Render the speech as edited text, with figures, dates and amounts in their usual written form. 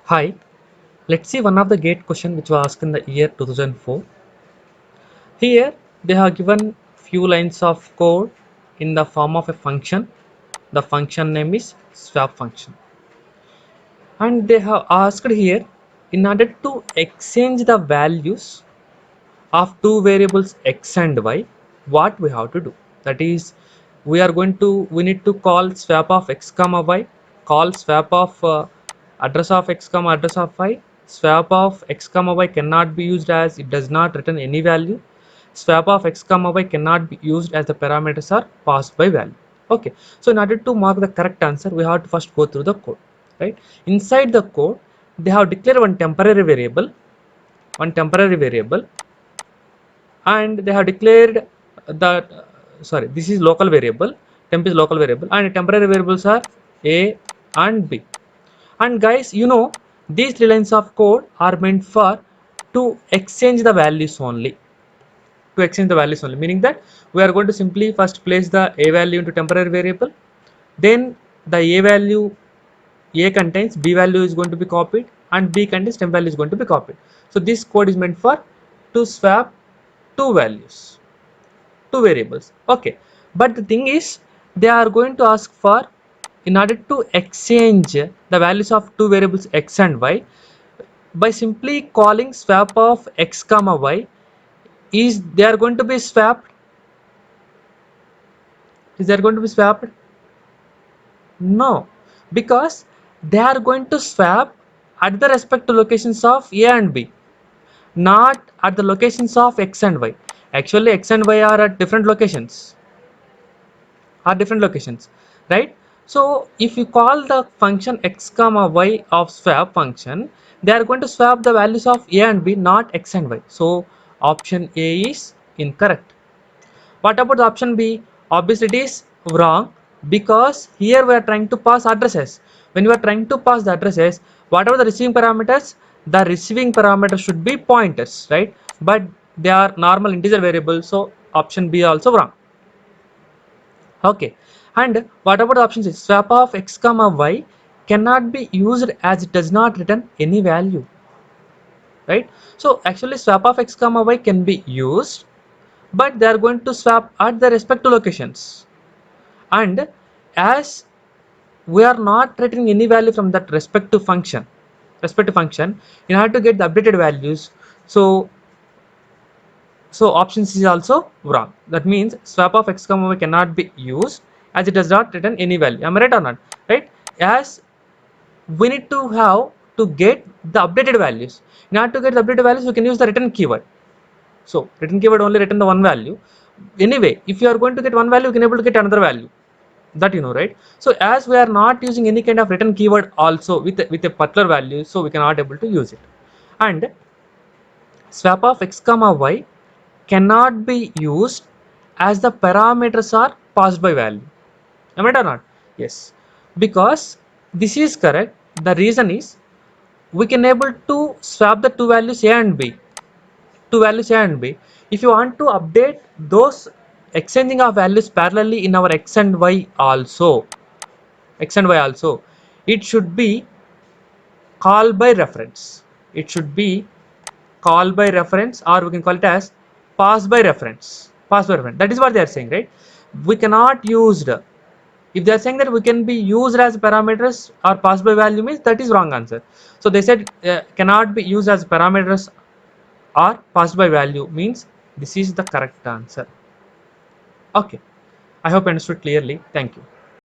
Hi, let's see one of the gate question which was asked in the year 2004. Here they have given few lines of code in the form of a function. The function name is swap function. And they have asked here in order to exchange the values of two variables x and y, what we have to do. That is, we need to call swap of x comma y, call swap of address of x comma address of y. Swap of x comma y cannot be used as it does not return any value. Swap of x comma y cannot be used as the parameters are passed by value. Okay, so in order to mark the correct answer, we have to first go through the code, right? Inside the code, they have declared one temporary variable, and they have declared that sorry, this is local variable, temp is local variable, and temporary variables are a and b. And guys, these three lines of code are meant for to exchange the values only, meaning that we are going to simply first place the a value into temporary variable, then the a value, a contains b value is going to be copied, and b contains temp value is going to be copied. So this code is meant for to swap two values, two variables. Okay, but the thing is, they are going to ask for, in order to exchange the values of two variables x and y, by simply calling swap of x comma y, is they are going to be swapped, is they are going to be swapped? No, because they are going to swap at the respective locations of a and b, not at the locations of x and y. Actually, x and y are at different locations, right? So if you call the function x comma y of swap function, they are going to swap the values of a and b, not x and y. So option a is incorrect. What about the option b? Obviously it is wrong, because here we are trying to pass addresses. When you are trying to pass the addresses, whatever the receiving parameters, the receiving parameters should be pointers, right? But they are normal integer variables, so option b also wrong. Okay, and what about the options is swap of x comma y cannot be used as it does not return any value, right? So actually swap of x comma y can be used, but they are going to swap at the respective locations, and as we are not returning any value from that respective function, in order to get the updated values, so option C is also wrong. That means swap of x comma y cannot be used as it does not return any value. Am I right or not? Right? As we need to have to get the updated values. In order to get the updated values, we can use the return keyword. So return keyword only return the one value. Anyway, if you are going to get one value, you can able to get another value. That you know, right? So as we are not using any kind of return keyword also with a particular value, so we cannot able to use it. And swap of x comma y cannot be used as the parameters are passed by value. Am I right or not? Yes, because this is correct. The reason is, we can able to swap the two values a and b, if you want to update those exchanging of values parallelly in our x and y also, it should be call by reference. It should be call by reference, or we can call it as pass by reference. That is what they are saying, right? We cannot use the, if they are saying that we can be used as parameters or pass by value, means that is wrong answer. So they said cannot be used as parameters or passed by value, means this is the correct answer. Okay, I hope I understood clearly. Thank you.